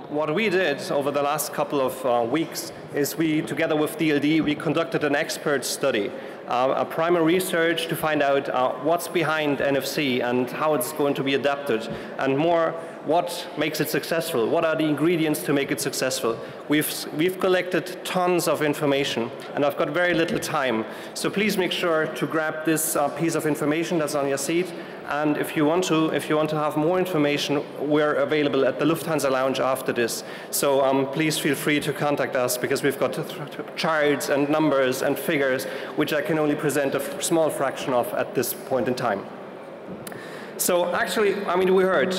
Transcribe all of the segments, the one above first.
what we did over the last couple of weeks is we, together with DLD, we conducted an expert study, a primary research to find out what's behind NFC and how it's going to be adapted, and more, what makes it successful, what are the ingredients to make it successful. We've collected tons of information, and I've got very little time, so please make sure to grab this piece of information that's on your seat. And if you want to have more information, we're available at the Lufthansa Lounge after this. So please feel free to contact us, because we've got charts and numbers and figures which I can only present a small fraction of at this point in time. So actually, I mean, we heard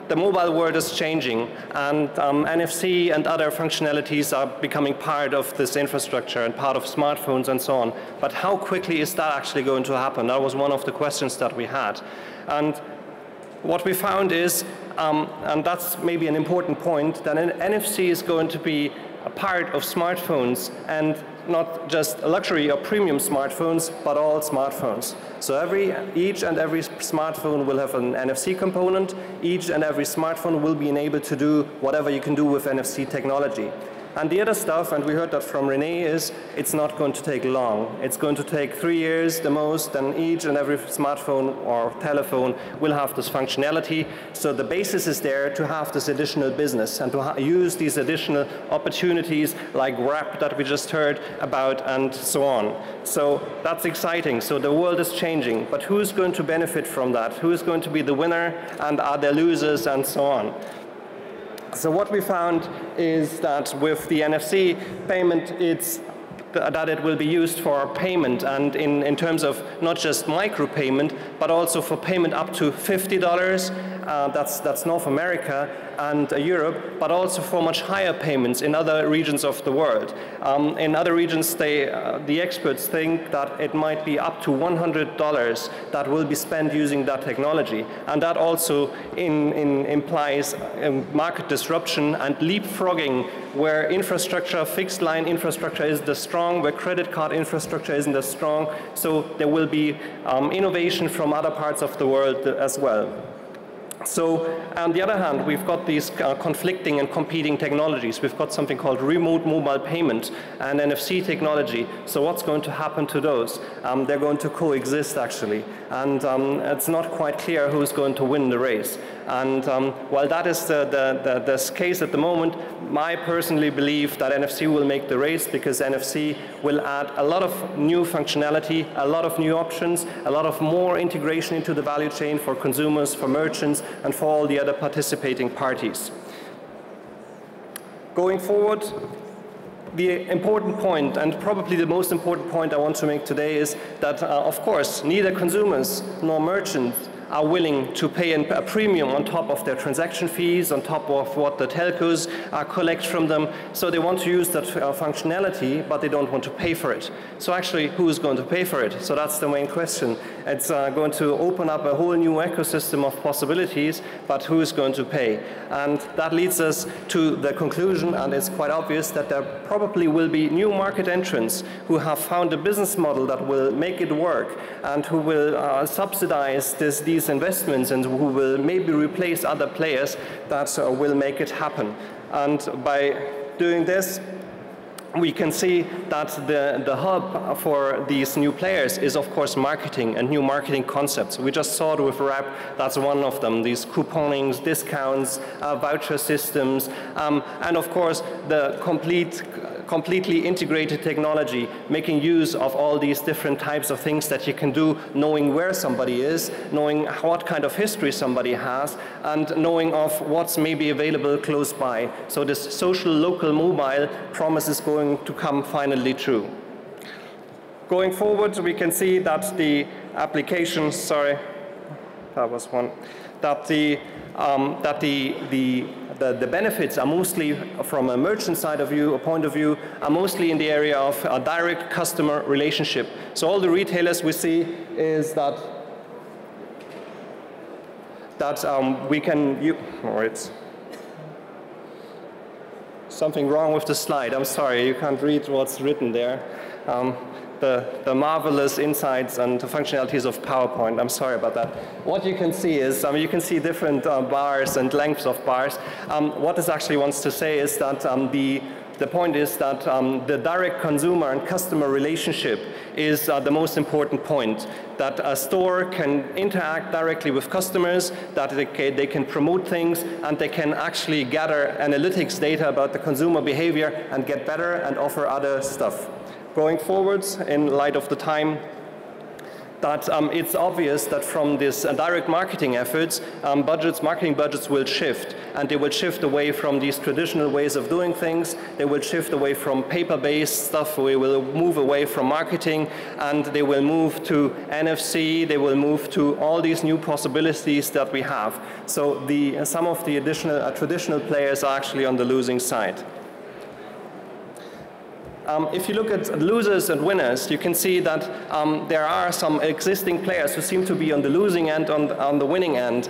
the mobile world is changing, and NFC and other functionalities are becoming part of this infrastructure and part of smartphones and so on. But how quickly is that actually going to happen? That was one of the questions that we had. And what we found is, and that's maybe an important point, that NFC is going to be a part of smartphones, and not just luxury or premium smartphones, but all smartphones. So each and every smartphone will have an NFC component. Each and every smartphone will be enabled to do whatever you can do with NFC technology. And the other stuff, and we heard that from Renee, is it's not going to take long. It's going to take 3 years the most, and each and every smartphone or telephone will have this functionality. So the basis is there to have this additional business and to use these additional opportunities like WRAP that we just heard about and so on. So that's exciting. So the world is changing, but who's going to benefit from that? Who is going to be the winner, and are there losers, and so on? So what we found is that with the NFC payment, that it will be used for payment, and in terms of not just micropayment, but also for payment up to $50. That's North America and Europe, but also for much higher payments in other regions of the world. In other regions, the experts think that it might be up to $100 that will be spent using that technology. And that also implies market disruption and leapfrogging, where infrastructure, fixed line infrastructure isn't as strong, where credit card infrastructure isn't as strong. So there will be innovation from other parts of the world as well. So on the other hand, we've got these conflicting and competing technologies. We've got something called remote mobile payment and NFC technology. So what's going to happen to those? They're going to coexist, actually. And it's not quite clear who's going to win the race. And while that is the case at the moment, I personally believe that NFC will make the race, because NFC will add a lot of new functionality, a lot of new options, a lot of more integration into the value chain for consumers, for merchants, and for all the other participating parties. Going forward, the important point, and probably the most important point I want to make today, is that, of course, neither consumers nor merchants are willing to pay a premium on top of their transaction fees, on top of what the telcos collect from them. So they want to use that functionality, but they don't want to pay for it. So actually, who is going to pay for it? So that's the main question. It's going to open up a whole new ecosystem of possibilities, but who is going to pay? And that leads us to the conclusion, and it's quite obvious, that there probably will be new market entrants who have found a business model that will make it work, and who will subsidize these investments, and who will maybe replace other players that will make it happen. And by doing this, we can see that the hub for these new players is, of course, marketing and new marketing concepts. We just saw it with WRAP. That's one of them, these couponings, discounts, voucher systems, and of course the completely integrated technology, making use of all these different types of things that you can do, knowing where somebody is, knowing what kind of history somebody has, and knowing of what's maybe available close by. So this social local mobile promise is going to come finally true. Going forward, we can see that the applications, sorry, that was one, that the benefits are mostly, from a merchant side of view, a point of view, are mostly in the area of a direct customer relationship. So all the retailers we see is that we can, it's something wrong with the slide. I'm sorry, you can't read what's written there. the marvelous insights and the functionalities of PowerPoint. I'm sorry about that. What you can see is, you can see different bars and lengths of bars. What this actually wants to say is that the point is that the direct consumer and customer relationship is the most important point. That a store can interact directly with customers, that they can promote things, and they can actually gather analytics data about the consumer behavior and get better and offer other stuff. Going forwards, in light of the time, that it's obvious that from this direct marketing efforts, marketing budgets will shift, and they will shift away from these traditional ways of doing things. They will shift away from paper-based stuff. We will move away from marketing, and they will move to NFC. They will move to all these new possibilities that we have. So some of the additional traditional players are actually on the losing side. If you look at losers and winners, you can see that there are some existing players who seem to be on the losing end, on the winning end,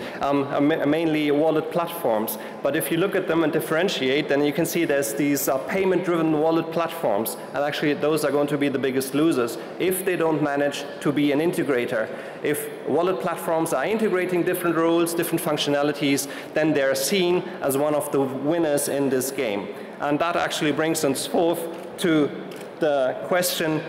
mainly wallet platforms. But if you look at them and differentiate, then you can see there's these payment-driven wallet platforms, and actually those are going to be the biggest losers if they don't manage to be an integrator. If wallet platforms are integrating different roles, different functionalities, then they're seen as one of the winners in this game. And that actually brings us forth to the question,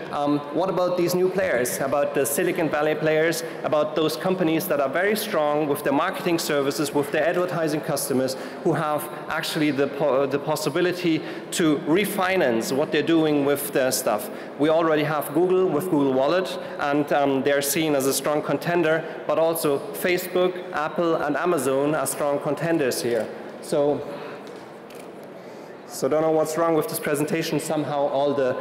what about these new players, about the Silicon Valley players, about those companies that are very strong with their marketing services, with their advertising customers, who have actually the possibility to refinance what they're doing with their stuff. We already have Google with Google Wallet, and they're seen as a strong contender, but also Facebook, Apple, and Amazon are strong contenders here. So don't know what's wrong with this presentation. Somehow all the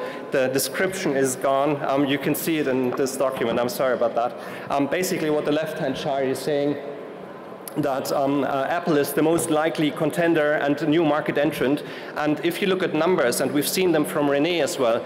description is gone. You can see it in this document. I'm sorry about that. Basically what the left-hand chart is saying, that Apple is the most likely contender and new market entrant. And if you look at numbers, and we've seen them from Renee as well,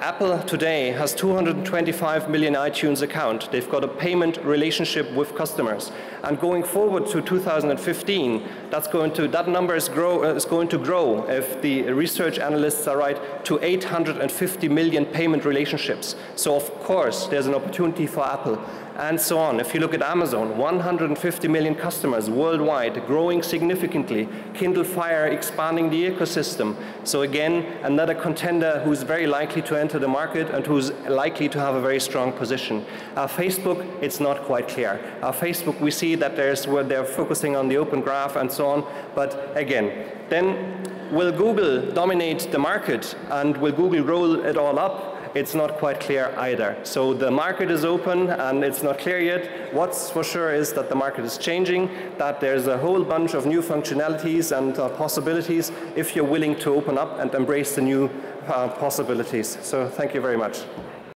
Apple today has 225 million iTunes accounts. They've got a payment relationship with customers. And going forward to 2015, that number is going to grow, if the research analysts are right, to 850 million payment relationships. So of course, there's an opportunity for Apple. And so on. If you look at Amazon, 150 million customers worldwide, growing significantly. Kindle Fire expanding the ecosystem. So again, another contender who's very likely to enter the market and who's likely to have a very strong position. Facebook, it's not quite clear. Facebook, we see that where they're focusing on the open graph and so on. But again, then will Google dominate the market, and will Google roll it all up? It's not quite clear either. So the market is open and it's not clear yet. What's for sure is that the market is changing, that there's a whole bunch of new functionalities and possibilities if you're willing to open up and embrace the new possibilities. So thank you very much.